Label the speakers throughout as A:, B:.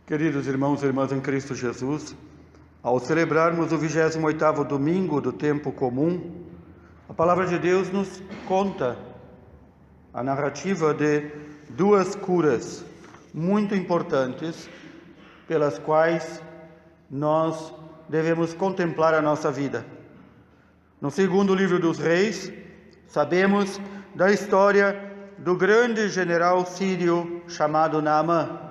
A: Queridos irmãos e irmãs em Cristo Jesus, ao celebrarmos o 28º domingo do tempo comum, a palavra de Deus nos conta a narrativa de duas curas muito importantes pelas quais nós devemos contemplar a nossa vida. No segundo livro dos Reis, sabemos da história do grande general sírio chamado Naamã.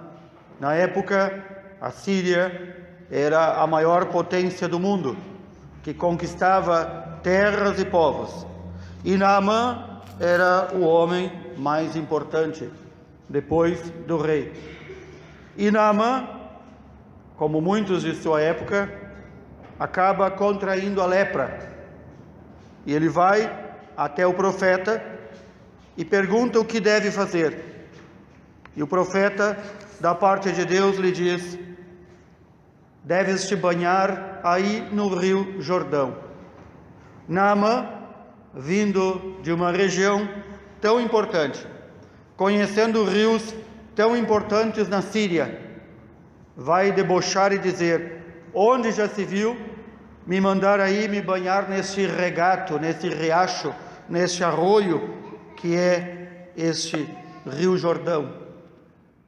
A: Na época, a Síria era a maior potência do mundo, que conquistava terras e povos. E Naamã era o homem mais importante, depois do rei. E Naamã, como muitos de sua época, acaba contraindo a lepra. E ele vai até o profeta e pergunta o que deve fazer. E o profeta, da parte de Deus, lhe diz: deves te banhar aí no rio Jordão. Naamã, vindo de uma região tão importante, conhecendo rios tão importantes na Síria, vai debochar e dizer: onde já se viu me mandar aí me banhar neste regato, neste riacho, neste arroio que é este rio Jordão?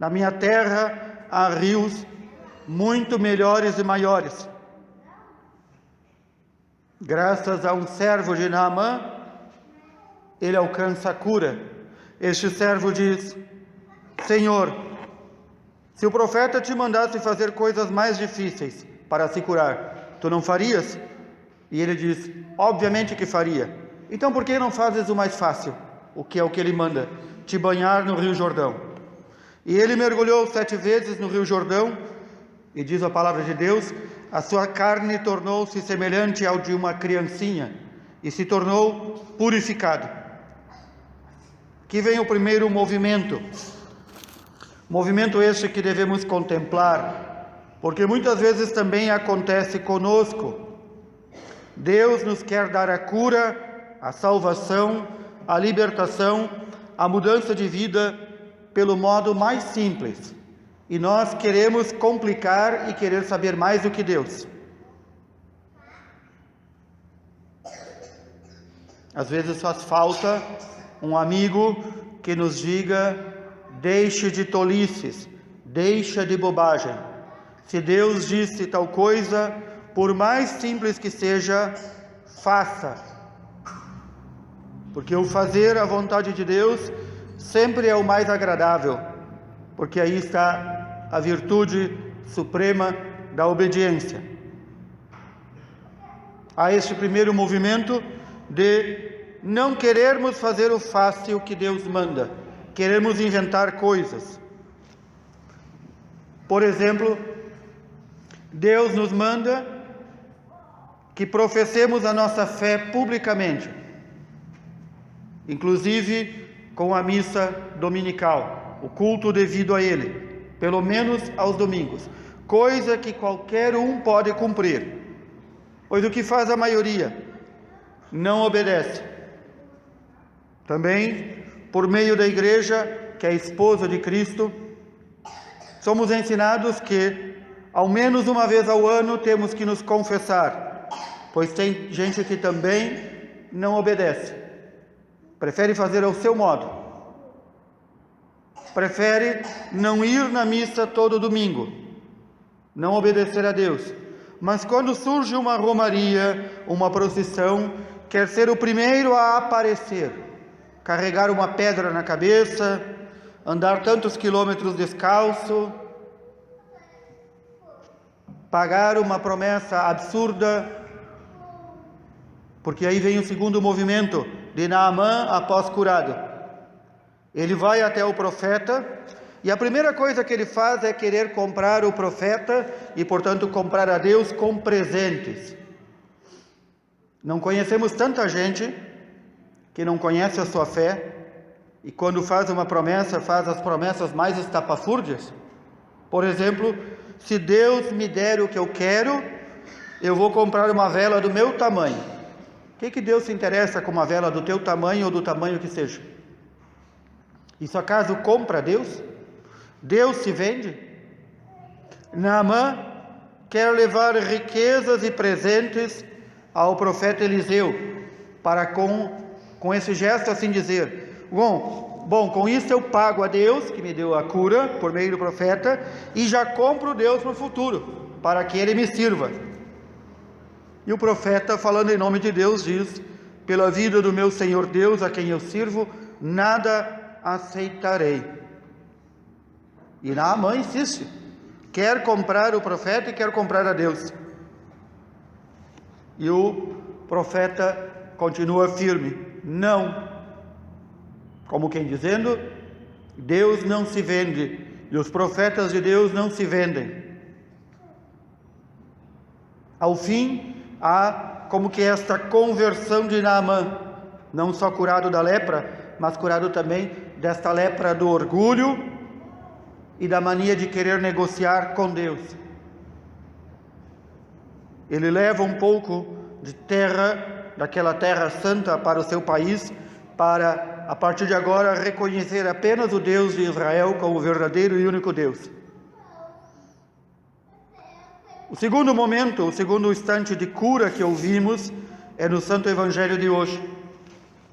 A: Na minha terra há rios muito melhores e maiores. Graças a um servo de Naamã, ele alcança a cura. Este servo diz: Senhor, se o profeta te mandasse fazer coisas mais difíceis para se curar, tu não farias? E ele diz: obviamente que faria. Então por que não fazes o mais fácil? O que é o que ele manda? Te banhar no rio Jordão. E ele mergulhou 7 vezes no rio Jordão, e diz a palavra de Deus, a sua carne tornou-se semelhante ao de uma criancinha, e se tornou purificado. Aqui vem o primeiro movimento este que devemos contemplar, porque muitas vezes também acontece conosco. Deus nos quer dar a cura, a salvação, a libertação, a mudança de vida pelo modo mais simples, e nós queremos complicar e querer saber mais do que Deus. Às vezes faz falta um amigo que nos diga: deixe de tolices, deixa de bobagem. Se Deus disse tal coisa, por mais simples que seja, faça. Porque o fazer a vontade de Deus sempre é o mais agradável, porque aí está a virtude suprema da obediência. Há este primeiro movimento de não querermos fazer o fácil que Deus manda, queremos inventar coisas. Por exemplo, Deus nos manda que professemos a nossa fé publicamente, inclusive com a missa dominical, o culto devido a ele, pelo menos aos domingos, coisa que qualquer um pode cumprir, pois o que faz a maioria não obedece. Também, por meio da igreja, que é a esposa de Cristo, somos ensinados que, ao menos uma vez ao ano, temos que nos confessar, pois tem gente que também não obedece. Prefere fazer ao seu modo. Prefere não ir na missa todo domingo, não obedecer a Deus. Mas quando surge uma romaria, uma procissão, quer ser o primeiro a aparecer, carregar uma pedra na cabeça, andar tantos quilômetros descalço, pagar uma promessa absurda, porque aí vem o segundo movimento de Naamã após curado. Ele vai até o profeta e a primeira coisa que ele faz é querer comprar o profeta e, portanto, comprar a Deus com presentes. Não conhecemos tanta gente que não conhece a sua fé e quando faz uma promessa, faz as promessas mais estapafúrdias. Por exemplo, se Deus me der o que eu quero, eu vou comprar uma vela do meu tamanho. O que Deus se interessa com uma vela do teu tamanho ou do tamanho que seja? Isso acaso compra Deus? Deus se vende? Naamã quer levar riquezas e presentes ao profeta Eliseu, para com esse gesto assim dizer: bom, com isso eu pago a Deus, que me deu a cura por meio do profeta, e já compro Deus no futuro, para que Ele me sirva. E o profeta, falando em nome de Deus, diz: pela vida do meu Senhor Deus, a quem eu sirvo, nada aceitarei. E Naamã insiste, quer comprar o profeta e quer comprar a Deus. E o profeta continua firme: não. Como quem dizendo, Deus não se vende, e os profetas de Deus não se vendem. Ao fim, há como que esta conversão de Naamã, não só curado da lepra, mas curado também desta lepra do orgulho e da mania de querer negociar com Deus. Ele leva um pouco de terra, daquela terra santa, para o seu país, para, a partir de agora, reconhecer apenas o Deus de Israel como o verdadeiro e único Deus. O segundo momento, o segundo instante de cura que ouvimos é no Santo Evangelho de hoje.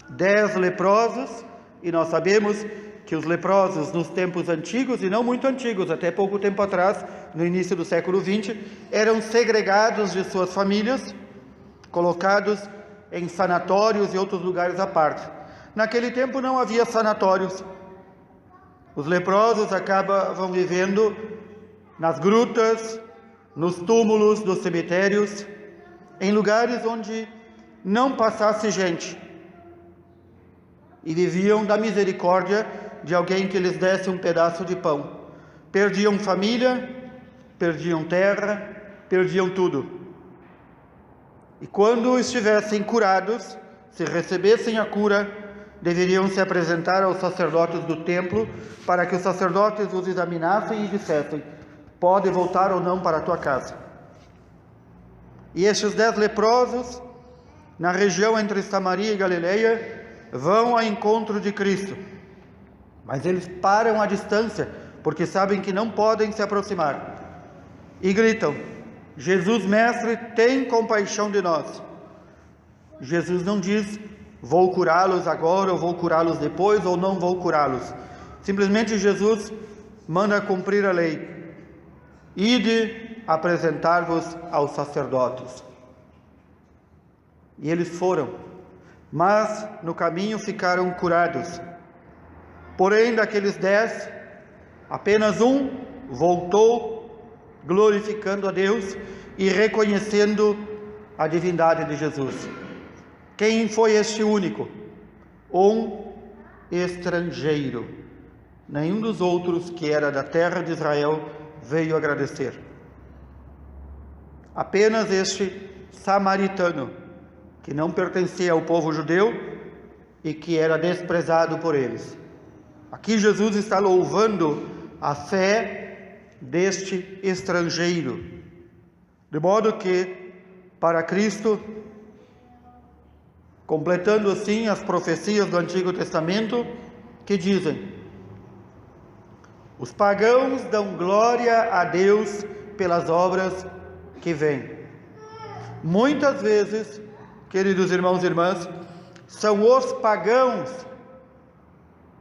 A: 10 leprosos, e nós sabemos que os leprosos nos tempos antigos, e não muito antigos, até pouco tempo atrás, no início do século XX, eram segregados de suas famílias, colocados em sanatórios e outros lugares à parte. Naquele tempo não havia sanatórios. Os leprosos acabavam vivendo nas grutas, nos túmulos dos cemitérios, em lugares onde não passasse gente, e viviam da misericórdia de alguém que lhes desse um pedaço de pão. Perdiam família, perdiam terra, perdiam tudo. E quando estivessem curados, se recebessem a cura, deveriam se apresentar aos sacerdotes do templo, para que os sacerdotes os examinassem e dissessem: pode voltar ou não para a tua casa. E estes 10 leprosos, na região entre Samaria e Galileia, vão ao encontro de Cristo. Mas eles param à distância, porque sabem que não podem se aproximar. E gritam: Jesus, mestre, tem compaixão de nós. Jesus não diz: vou curá-los agora, ou vou curá-los depois, ou não vou curá-los. Simplesmente Jesus manda cumprir a lei: ide apresentar-vos aos sacerdotes. E eles foram, mas no caminho ficaram curados. Porém, daqueles 10, apenas um voltou glorificando a Deus e reconhecendo a divindade de Jesus. Quem foi este único? Um estrangeiro. Nenhum dos outros que era da terra de Israel veio agradecer. Apenas este samaritano, que não pertencia ao povo judeu e que era desprezado por eles. Aqui Jesus está louvando a fé deste estrangeiro, de modo que, para Cristo, completando assim as profecias do Antigo Testamento, que dizem: os pagãos dão glória a Deus pelas obras que vêm. Muitas vezes, queridos irmãos e irmãs, são os pagãos,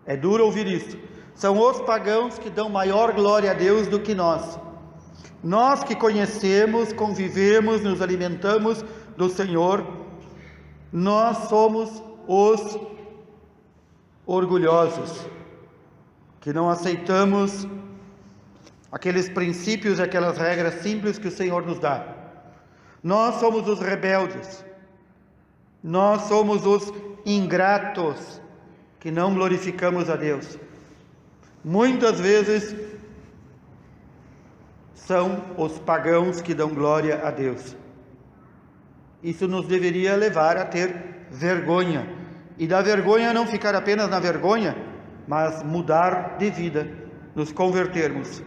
A: é duro ouvir isso, são os pagãos que dão maior glória a Deus do que nós. Nós que conhecemos, convivemos, nos alimentamos do Senhor, nós somos os orgulhosos, que não aceitamos aqueles princípios e aquelas regras simples que o Senhor nos dá. Nós somos os rebeldes, nós somos os ingratos, que não glorificamos a Deus. Muitas vezes são os pagãos que dão glória a Deus. Isso nos deveria levar a ter vergonha, e da vergonha não ficar apenas na vergonha, mas mudar de vida, nos convertermos.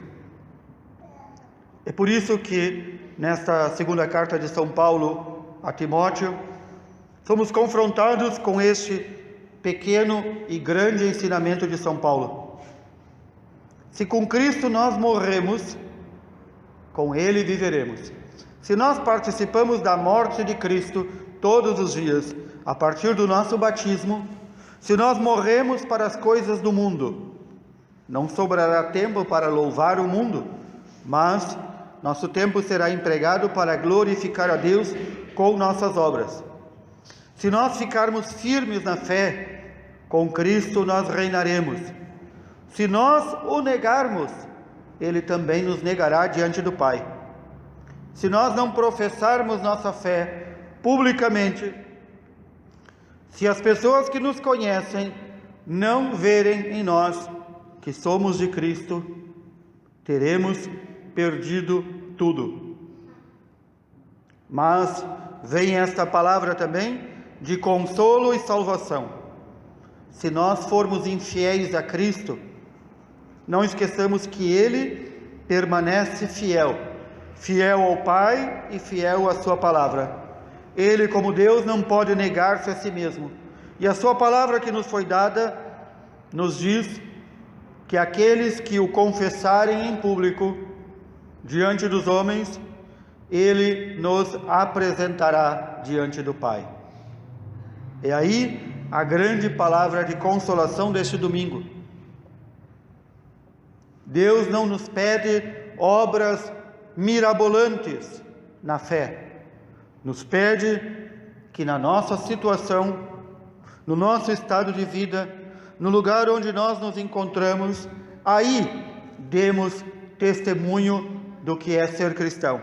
A: É por isso que nesta segunda carta de São Paulo a Timóteo, somos confrontados com este pequeno e grande ensinamento de São Paulo. Se com Cristo nós morremos, com Ele viveremos. Se nós participamos da morte de Cristo todos os dias, a partir do nosso batismo, se nós morremos para as coisas do mundo, não sobrará tempo para louvar o mundo, mas nosso tempo será empregado para glorificar a Deus com nossas obras. Se nós ficarmos firmes na fé, com Cristo nós reinaremos. Se nós o negarmos, Ele também nos negará diante do Pai. Se nós não professarmos nossa fé publicamente, se as pessoas que nos conhecem não verem em nós que somos de Cristo, teremos perdido tudo. Mas vem esta palavra também de consolo e salvação. Se nós formos infiéis a Cristo, não esqueçamos que Ele permanece fiel, fiel ao Pai e fiel à sua palavra. Ele, como Deus, não pode negar-se a si mesmo. E a sua palavra que nos foi dada nos diz que aqueles que o confessarem em público, diante dos homens, Ele nos apresentará diante do Pai. É aí a grande palavra de consolação deste domingo. Deus não nos pede obras mirabolantes na fé. Nos pede que na nossa situação, no nosso estado de vida, no lugar onde nós nos encontramos, aí demos testemunho do que é ser cristão.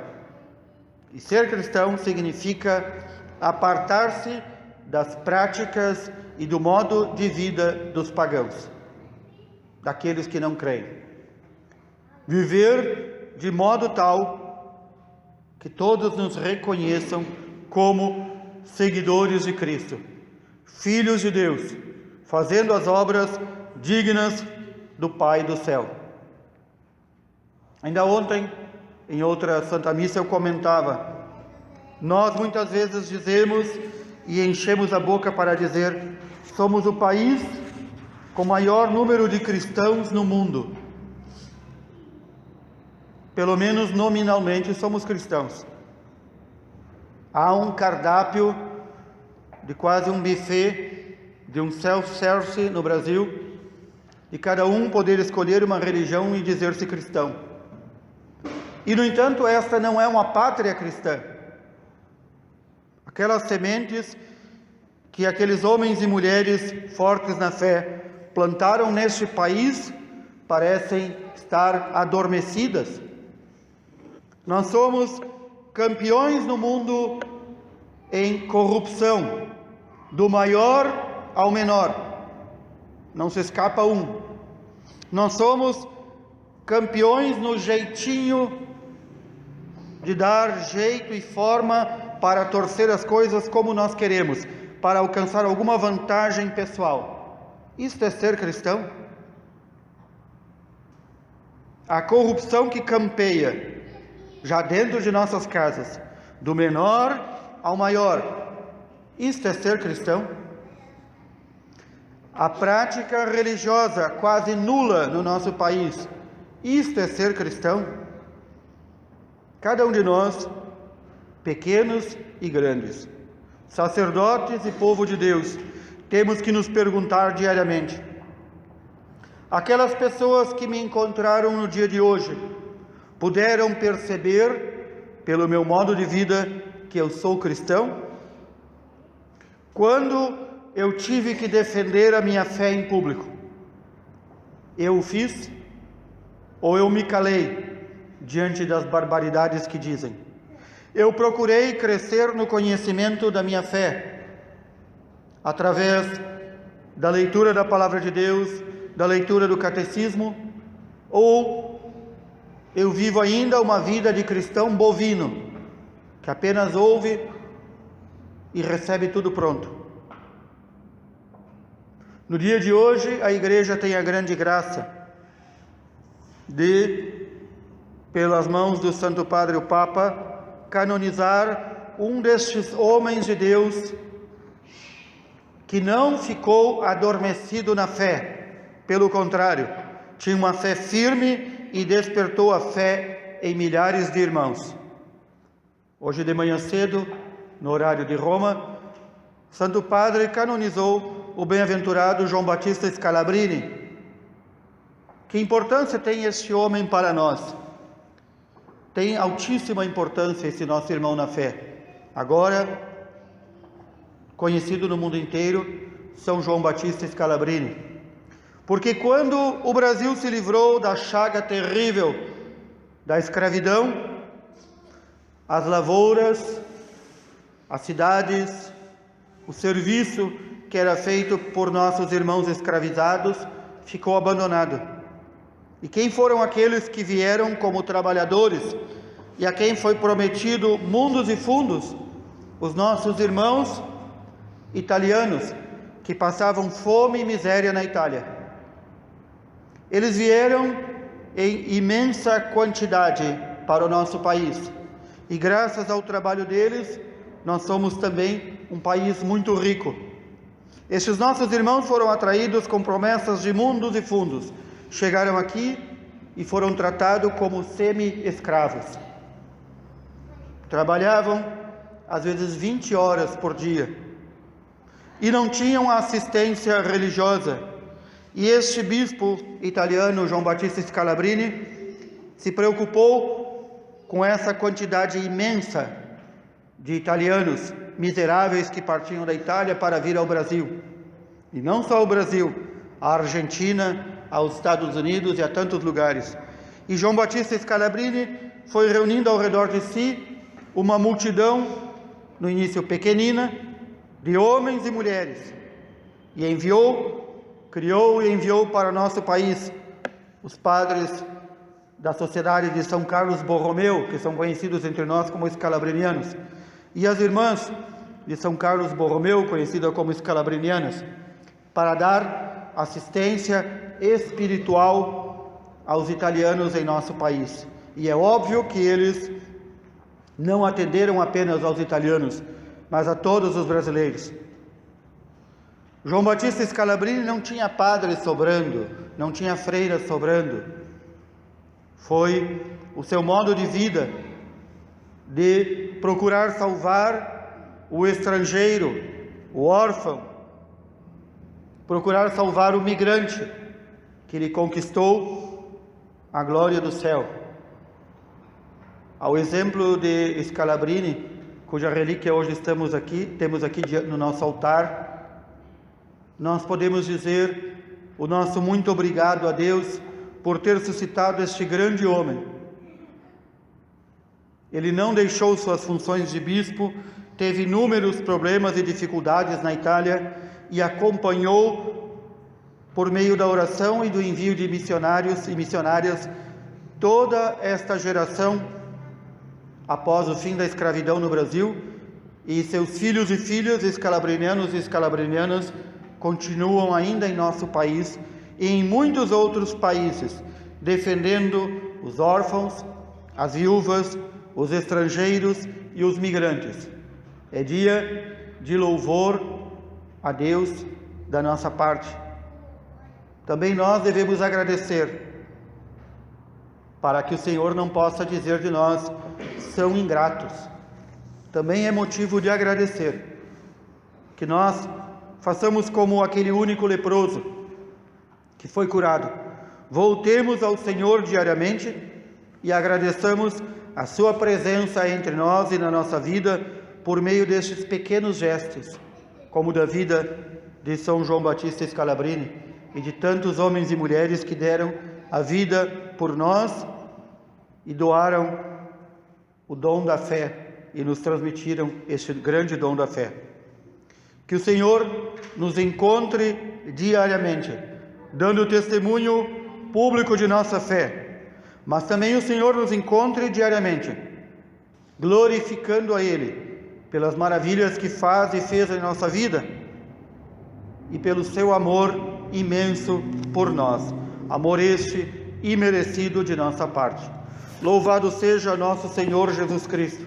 A: E ser cristão significa apartar-se das práticas e do modo de vida dos pagãos, daqueles que não creem. Viver de modo tal que todos nos reconheçam como seguidores de Cristo, filhos de Deus, fazendo as obras dignas do Pai do céu. Ainda ontem, em outra Santa Missa, eu comentava, nós muitas vezes dizemos e enchemos a boca para dizer, somos o país com maior número de cristãos no mundo. Pelo menos nominalmente somos cristãos. Há um cardápio de quase um buffet, de um self-service no Brasil, e cada um poder escolher uma religião e dizer-se cristão. E, no entanto, esta não é uma pátria cristã. Aquelas sementes que aqueles homens e mulheres fortes na fé plantaram neste país parecem estar adormecidas. Nós somos campeões no mundo em corrupção, do maior ao menor. Não se escapa um. Nós somos campeões no jeitinho de dar jeito e forma para torcer as coisas como nós queremos, para alcançar alguma vantagem pessoal. Isto é ser cristão? A corrupção que campeia já dentro de nossas casas, do menor ao maior, isto é ser cristão? A prática religiosa quase nula no nosso país, isto é ser cristão? Cada um de nós, pequenos e grandes, sacerdotes e povo de Deus, temos que nos perguntar diariamente: aquelas pessoas que me encontraram no dia de hoje, puderam perceber, pelo meu modo de vida, que eu sou cristão? Quando eu tive que defender a minha fé em público, eu o fiz? Ou eu me calei diante das barbaridades que dizem? Eu procurei crescer no conhecimento da minha fé, através da leitura da Palavra de Deus, da leitura do Catecismo, ou eu vivo ainda uma vida de cristão bovino, que apenas ouve e recebe tudo pronto? No dia de hoje, a Igreja tem a grande graça de, pelas mãos do Santo Padre o Papa, canonizar um destes homens de Deus que não ficou adormecido na fé, pelo contrário, tinha uma fé firme e despertou a fé em milhares de irmãos. Hoje de manhã cedo, no horário de Roma, o Santo Padre canonizou o bem-aventurado João Batista Scalabrini. Que importância tem este homem para nós? Tem altíssima importância esse nosso irmão na fé. Agora, conhecido no mundo inteiro, São João Batista Scalabrini. Porque quando o Brasil se livrou da chaga terrível da escravidão, as lavouras, as cidades, o serviço que era feito por nossos irmãos escravizados ficou abandonado. E quem foram aqueles que vieram como trabalhadores e a quem foi prometido mundos e fundos? Os nossos irmãos italianos que passavam fome e miséria na Itália. Eles vieram em imensa quantidade para o nosso país. E graças ao trabalho deles, nós somos também um país muito rico. Estes nossos irmãos foram atraídos com promessas de mundos e fundos. Chegaram aqui e foram tratados como semi-escravos. Trabalhavam, às vezes, 20 horas por dia. E não tinham assistência religiosa. E este bispo italiano, João Batista Scalabrini, se preocupou com essa quantidade imensa de italianos miseráveis que partiam da Itália para vir ao Brasil. E não só ao Brasil, à Argentina, aos Estados Unidos e a tantos lugares. E João Batista Scalabrini foi reunindo ao redor de si uma multidão, no início pequenina, de homens e mulheres. E criou e enviou para o nosso país os padres da Sociedade de São Carlos Borromeu, que são conhecidos entre nós como escalabrinianos, e as irmãs de São Carlos Borromeu, conhecidas como escalabrinianas, para dar assistência espiritual aos italianos em nosso país. E é óbvio que eles não atenderam apenas aos italianos, mas a todos os brasileiros. João Batista Scalabrini não tinha padres sobrando, não tinha freiras sobrando. Foi o seu modo de vida de procurar salvar o estrangeiro, o órfão, procurar salvar o migrante que lhe conquistou a glória do céu. Ao exemplo de Scalabrini, cuja relíquia hoje temos aqui no nosso altar, nós podemos dizer o nosso muito obrigado a Deus por ter suscitado este grande homem. Ele não deixou suas funções de bispo, teve inúmeros problemas e dificuldades na Itália e acompanhou, por meio da oração e do envio de missionários e missionárias, toda esta geração após o fim da escravidão no Brasil, e seus filhos e filhas escalabrinianos e escalabrinianas continuam ainda em nosso país e em muitos outros países, defendendo os órfãos, as viúvas, os estrangeiros e os migrantes. É dia de louvor a Deus da nossa parte. Também nós devemos agradecer, para que o Senhor não possa dizer de nós, são ingratos. Também é motivo de agradecer, que nós façamos como aquele único leproso que foi curado. Voltemos ao Senhor diariamente e agradeçamos a sua presença entre nós e na nossa vida por meio destes pequenos gestos, como da vida de São João Batista Scalabrini e de tantos homens e mulheres que deram a vida por nós e doaram o dom da fé e nos transmitiram este grande dom da fé. Que o Senhor nos encontre diariamente, dando testemunho público de nossa fé, mas também o Senhor nos encontre diariamente, glorificando a Ele pelas maravilhas que faz e fez em nossa vida e pelo seu amor imenso por nós, amor este imerecido de nossa parte. Louvado seja nosso Senhor Jesus Cristo.